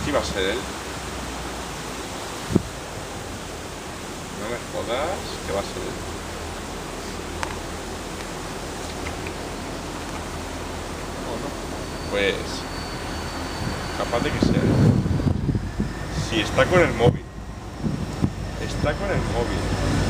que iba a ser él. No me jodas que va a ser él. ¿O no? Pues... capaz de que sea él. Si está con el móvil. Está con el móvil.